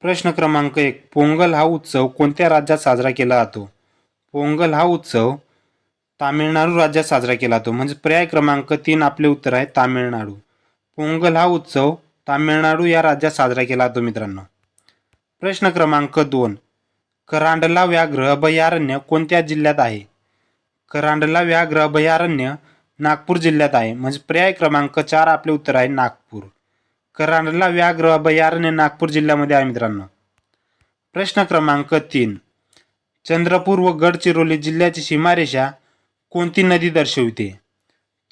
प्रश्न क्रमांक 1. पोंगल हा उत्सव कोणत्या राज्यात साजरा केला जातो? पोंगल हा उत्सव तामिळनाडू राज्यात साजरा केला जातो. म्हणजे पर्याय क्रमांक 3 आपले उत्तर आहे तामिळनाडू. पोंगल हा उत्सव तामिळनाडू या राज्यात साजरा केला जातो मित्रांनो. प्रश्न क्रमांक 2. करांडला व्याघ्र अभयारण्य कोणत्या जिल्ह्यात आहे? करांडला व्याघ्र अभयारण्य नागपूर जिल्ह्यात आहे. म्हणजे पर्याय क्रमांक 4 आपले उत्तर आहे नागपूर. करांडला व्याघ्र अभयारण्य नागपूर जिल्ह्यामध्ये आहे मित्रांनो. प्रश्न क्रमांक 3. चंद्रपूर व गडचिरोली जिल्ह्याची सीमारेषा कोणती नदी दर्शविते?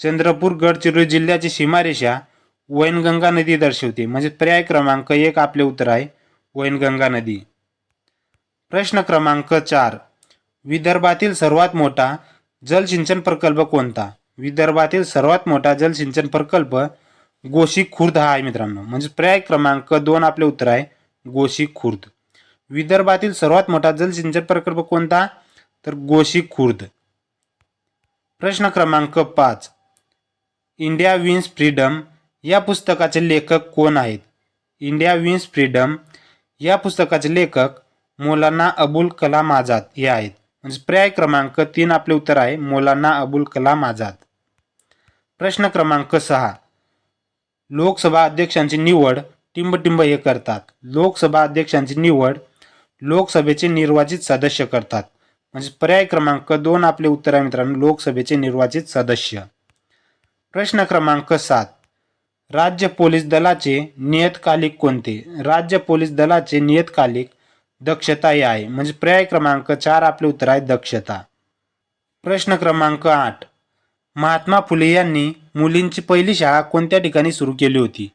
चंद्रपूर गडचिरोली जिल्ह्याची सीमारेषा वैनगंगा नदी दर्शवते. म्हणजे पर्याय क्रमांक 1 आपले उत्तर आहे वैनगंगा नदी. प्रश्न क्रमांक 4. विदर्भातील सर्वात मोठा जलसिंचन प्रकल्प कोणता? विदर्भातील सर्वात मोठा जलसिंचन प्रकल्प गोशी खुर्द हा आहे मित्रांनो. म्हणजे पर्याय क्रमांक 2 आपले उत्तर आहे गोशी खुर्द. विदर्भातील सर्वात मोठा जलसिंचन प्रकल्प कोणता? तर गोशी खुर्द. प्रश्न क्रमांक 5. इंडिया विन्स फ्रीडम या पुस्तकाचे लेखक कोण आहेत? इंडिया विन्स फ्रीडम या पुस्तकाचे लेखक मौलाना अबुल कलाम आझाद हे आहेत. म्हणजे पर्याय क्रमांक 3 आपले उत्तर आहे मौलाना अबुल कलाम आझाद. प्रश्न क्रमांक 6. लोकसभा अध्यक्षांची निवड टिंबटिंब हे करतात. लोकसभा अध्यक्षांची निवड लोकसभेचे निर्वाचित सदस्य करतात. म्हणजे पर्याय क्रमांक 2 आपले उत्तर आहे मित्रांनो लोकसभेचे निर्वाचित सदस्य. प्रश्न क्रमांक 7. राज्य पोलीस दलाचे नियतकालिक कोणते? राज्य पोलीस दलाचे नियतकालिक दक्षता हे आहे. म्हणजे पर्याय क्रमांक 4 आपले उत्तर आहे दक्षता. प्रश्न क्रमांक 8. महात्मा फुले यांनी मुलींची पहिली शाळा कोणत्या ठिकाणी सुरू केली होती?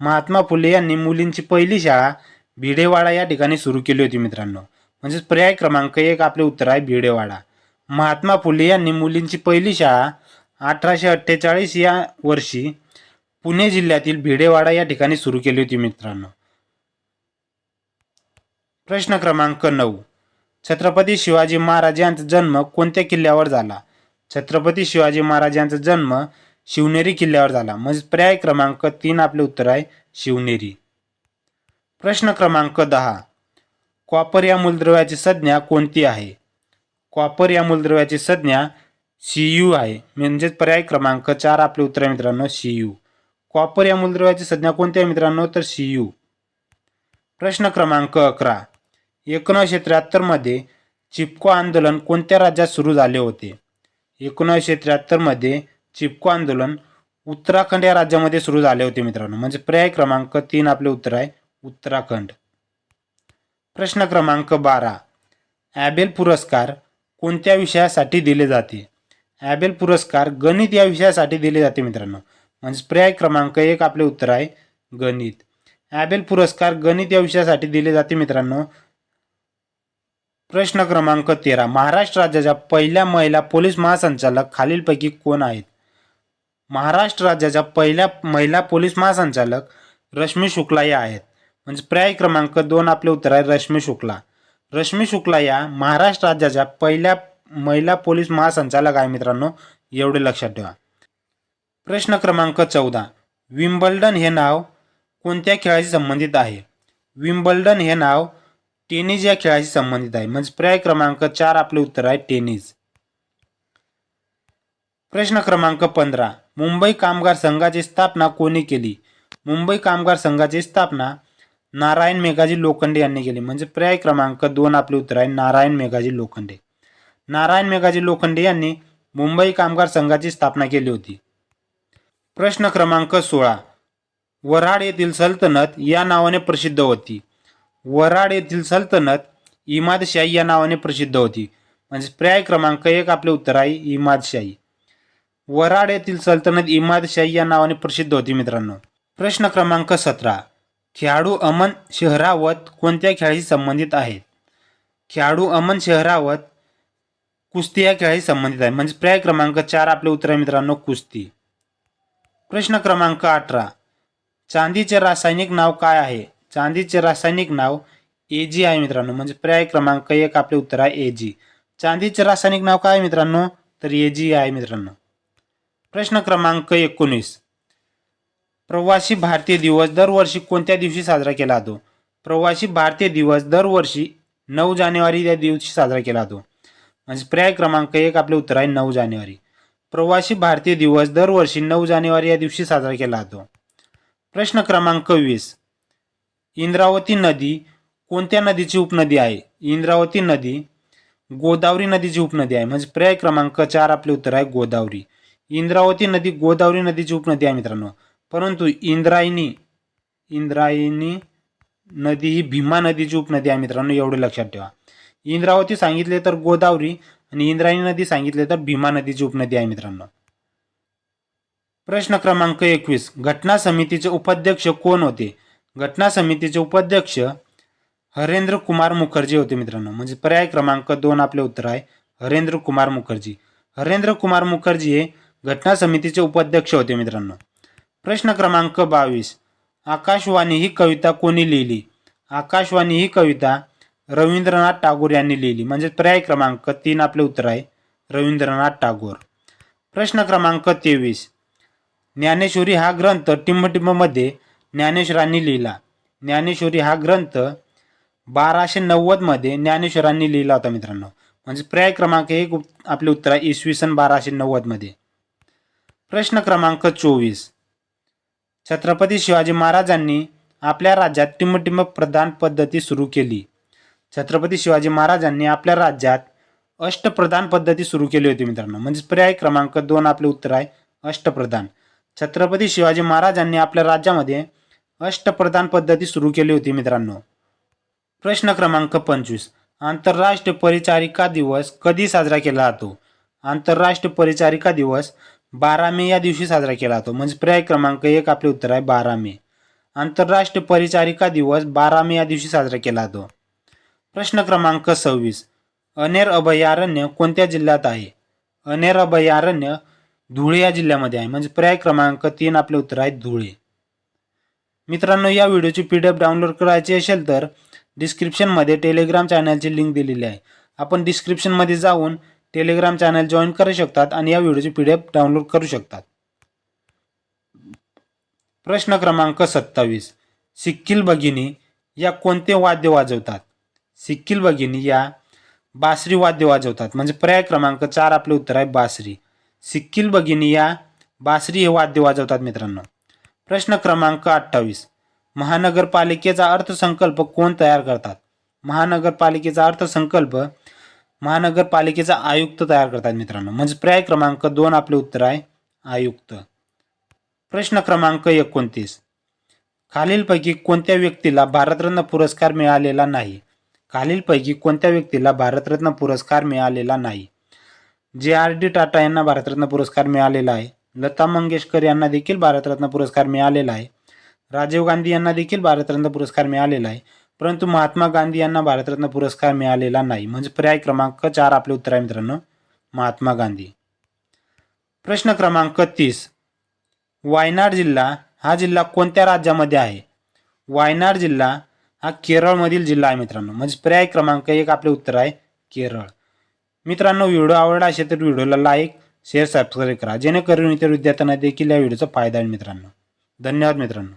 महात्मा फुले यांनी मुलींची पहिली शाळा भिडेवाडा या ठिकाणी सुरू केली होती मित्रांनो. म्हणजे पर्याय क्रमांक 1 आपले उत्तर आहे भिडेवाडा. महात्मा फुले यांनी मुलींची पहिली शाळा 1848 या वर्षी पुणे जिल्ह्यातील भिडेवाडा या ठिकाणी सुरू केली होती मित्रांनो. प्रश्न क्रमांक 9. छत्रपती शिवाजी महाराज यांचा जन्म कोणत्या किल्ल्यावर झाला? छत्रपती शिवाजी महाराज यांचा जन्म शिवनेरी किल्ल्यावर झाला. म्हणजे पर्याय क्रमांक 3 आपले उत्तर आहे शिवनेरी. प्रश्न क्रमांक 10. कॉपर या मूलद्रव्याची संज्ञा कोणती आहे? कॉपर या मूलद्रव्याची संज्ञा Cu आहे. म्हणजेच पर्याय क्रमांक 4 आपले उत्तर आहे मित्रांनो Cu. कॉपर या मूलद्रव्याची संज्ञा कोणती आहे मित्रांनो तर Cu. प्रश्न क्रमांक 11. 1973 मध्ये चिपको आंदोलन कोणत्या राज्यात सुरू झाले होते? 1973 मध्ये चिपको आंदोलन उत्तराखंड या राज्यामध्ये सुरू झाले होते मित्रांनो. म्हणजे पर्याय क्रमांक 3 आपले उत्तर आहे उत्तराखंड. प्रश्न क्रमांक 12. ॲबेल पुरस्कार कोणत्या विषयासाठी दिले जाते? ॲबेल पुरस्कार गणित या विषयासाठी दिले जाते मित्रांनो. म्हणजे पर्याय क्रमांक 1 आपले उत्तर आहे गणित. ॲबेल पुरस्कार गणित या विषयासाठी दिले जाते मित्रांनो. प्रश्न क्रमांक 13. महाराष्ट्र राज्याच्या पहिल्या महिला पोलीस महासंचालक खालीलपैकी कोण आहेत? महाराष्ट्र राज्याच्या पहिल्या महिला पोलीस महासंचालक रश्मी शुक्ला या आहेत. म्हणजे पर्याय क्रमांक 2 आपले उत्तर आहे रश्मी शुक्ला. रश्मी शुक्ला या महाराष्ट्र राज्याच्या पहिल्या महिला पोलीस महासंचालक आहे मित्रांनो. एवढे लक्षात ठेवा. प्रश्न क्रमांक 14. विम्बल्डन हे नाव कोणत्या खेळाशी संबंधित आहे? विम्बल्डन हे नाव टेनिस या खेळाशी संबंधित आहे. म्हणजे पर्याय क्रमांक 4 आपले उत्तर आहे टेनिस. प्रश्न क्रमांक 15. मुंबई कामगार संघाची स्थापना कोणी केली? मुंबई कामगार संघाची स्थापना नारायण मेघाजी लोखंडे यांनी केली. म्हणजे पर्याय क्रमांक 2 आपले उत्तर आहे नारायण मेघाजी लोखंडे. नारायण मेघाजी लोखंडे यांनी मुंबई कामगार संघाची स्थापना केली होती. प्रश्न क्रमांक 16. वऱ्हाड येथील सल्तनत या नावाने प्रसिद्ध होती. वऱ्हाड येथील सल्तनत इमादशाही या नावाने प्रसिद्ध होती. म्हणजे पर्याय क्रमांक 1 आपले उत्तर आहे इमादशाही. वऱ्हाड येथील सल्तनत इमादशाही या नावाने प्रसिद्ध होती मित्रांनो. प्रश्न क्रमांक 17. खेळाडू अमन शेहरावत कोणत्या खेळाशी संबंधित आहेत? खेळाडू अमन शेहरावत कुस्ती या खेळाशी संबंधित आहे. म्हणजे पर्याय क्रमांक 4 आपले उत्तर आहे मित्रांनो कुस्ती. प्रश्न क्रमांक 18. चांदीचे रासायनिक नाव काय आहे? चांदीचे रासायनिक नाव Ag आहे मित्रांनो. म्हणजे पर्याय क्रमांक 1 आपले उत्तर आहे Ag. चांदीचे रासायनिक नाव काय आहे मित्रांनो तर Ag आहे मित्रांनो. प्रश्न क्रमांक 19. प्रवासी भारतीय दिवस दरवर्षी कोणत्या दिवशी साजरा केला जातो? प्रवासी भारतीय दिवस दरवर्षी 9 जानेवारी या दिवशी साजरा केला जातो. म्हणजे पर्याय क्रमांक 1 आपले उत्तर आहे 9 जानेवारी. प्रवासी भारतीय दिवस दरवर्षी 9 जानेवारी या दिवशी साजरा केला जातो. प्रश्न क्रमांक 20. इंद्रावती नदी कोणत्या नदीची उपनदी आहे? इंद्रावती नदी गोदावरी नदीची उपनदी आहे. म्हणजे पर्याय क्रमांक 4 आपले उत्तर आहे गोदावरी. इंद्रावती नदी गोदावरी नदीची उपनदी आहे मित्रांनो. परंतु इंद्रायणी नदी ही भीमा नदीची उपनदी आहे मित्रांनो, एवढे लक्षात ठेवा. इंद्रावती सांगितले तर गोदावरी आणि इंद्रायणी नदी सांगितले तर भीमा नदीची उपनदी आहे मित्रांनो. प्रश्न क्रमांक 21. घटना समितीचे उपाध्यक्ष कोण होते? घटना समितीचे उपाध्यक्ष हरेंद्र कुमार मुखर्जी होते मित्रांनो. म्हणजे पर्याय क्रमांक 2 आपले उत्तर आहे हरेंद्र कुमार मुखर्जी. हरेंद्र कुमार मुखर्जी हे घटना समितीचे उपाध्यक्ष होते मित्रांनो. प्रश्न क्रमांक 22. आकाशवाणी ही कविता कोणी लिहिली? आकाशवाणी ही कविता रवींद्रनाथ टागोर यांनी लिहिली. म्हणजे पर्याय क्रमांक 3 आपले उत्तर आहे रवींद्रनाथ टागोर. प्रश्न क्रमांक 23. ज्ञानेश्वरी हा ग्रंथ टिंबटिंबमध्ये ज्ञानेश्वरांनी लिहिला. ज्ञानेश्वरी हा ग्रंथ 1290 मध्ये ज्ञानेश्वरांनी लिहिला होता मित्रांनो. म्हणजे पर्याय क्रमांक 1 आपले उत्तर आहे इसवी सन 1290 मध्ये. प्रश्न क्रमांक 24. छत्रपती शिवाजी महाराजांनी आपल्या राज्यात टिंबटिंब प्रधान पद्धती सुरू केली. छत्रपती शिवाजी महाराजांनी आपल्या राज्यात अष्टप्रधान पद्धती सुरू केली होती मित्रांनो. म्हणजे पर्याय क्रमांक 2 आपले उत्तर आहे अष्टप्रधान. छत्रपती शिवाजी महाराजांनी आपल्या राज्यामध्ये अष्टप्रधान पद्धती सुरू केली होती मित्रांनो. प्रश्न क्रमांक 25. आंतरराष्ट्रीय परिचारिका दिवस कधी साजरा केला जातो? आंतरराष्ट्रीय परिचारिका दिवस 12 मे या दिवशी साजरा केला जातो. म्हणजे पर्याय क्रमांक 1 आपले उत्तर आहे 12 मे. आंतरराष्ट्रीय परिचारिका दिवस 12 मे या दिवशी साजरा केला जातो. प्रश्न क्रमांक 26. अनेर अभयारण्य कोणत्या जिल्ह्यात आहे? अनेर अभयारण्य धुळे या जिल्ह्यामध्ये आहे. म्हणजे पर्याय क्रमांक 3 आपले उत्तर आहे धुळे. मित्रांनो, या व्हिडिओची PDF डाउनलोड करायची असेल तर डिस्क्रिप्शनमध्ये टेलिग्राम चॅनलची लिंक दिलेली आहे. आपण डिस्क्रिप्शनमध्ये जाऊन टेलिग्राम चॅनल जॉईन करू शकतात आणि या व्हिडिओची PDF डाउनलोड करू शकतात. प्रश्न क्रमांक 27. सिक्कील भगिनी या कोणते वाद्य वाजवतात? सिक्कील भगिनी या बासरी वाद्य वाजवतात. म्हणजे पर्याय क्रमांक 4 आपले उत्तर आहे बासरी. सिक्कील भगिनी या बासरी हे वाद्य वाजवतात मित्रांनो. प्रश्न क्रमांक 28. महानगरपालिकेचा अर्थसंकल्प कोण तयार करतात? महानगरपालिकेचा अर्थसंकल्प महानगरपालिकेचा आयुक्त तयार करतात मित्रांनो. म्हणजे पर्याय क्रमांक 2 आपले उत्तर आहे आयुक्त. प्रश्न क्रमांक 29. खालीलपैकी कोणत्या व्यक्तीला भारतरत्न पुरस्कार मिळालेला नाही? खालीलपैकी कोणत्या व्यक्तीला भारतरत्न पुरस्कार मिळालेला नाही? JRD टाटा यांना भारतरत्न पुरस्कार मिळालेला आहे. लता मंगेशकर यांना देखील भारतरत्न पुरस्कार मिळालेला आहे. राजीव गांधी यांना देखील भारतरत्न पुरस्कार मिळालेला आहे. परंतु महात्मा गांधी यांना भारतरत्न पुरस्कार मिळालेला नाही. म्हणजे पर्याय क्रमांक 4 आपले उत्तर आहे मित्रांनो महात्मा गांधी. प्रश्न क्रमांक 30. वायनाड जिल्हा हा जिल्हा कोणत्या राज्यामध्ये आहे? वायनाड जिल्हा हा केरळमधील जिल्हा आहे मित्रांनो. म्हणजे पर्याय क्रमांक 1 आपले उत्तर आहे केरळ. मित्रांनो, व्हिडिओ आवडला असेल तर व्हिडिओला लाईक, शेअर, सबस्क्राईब करा जेणेकरून इतर विद्यार्थ्यांना देखील या व्हिडिओचा फायदा होईल मित्रांनो. धन्यवाद मित्रांनो.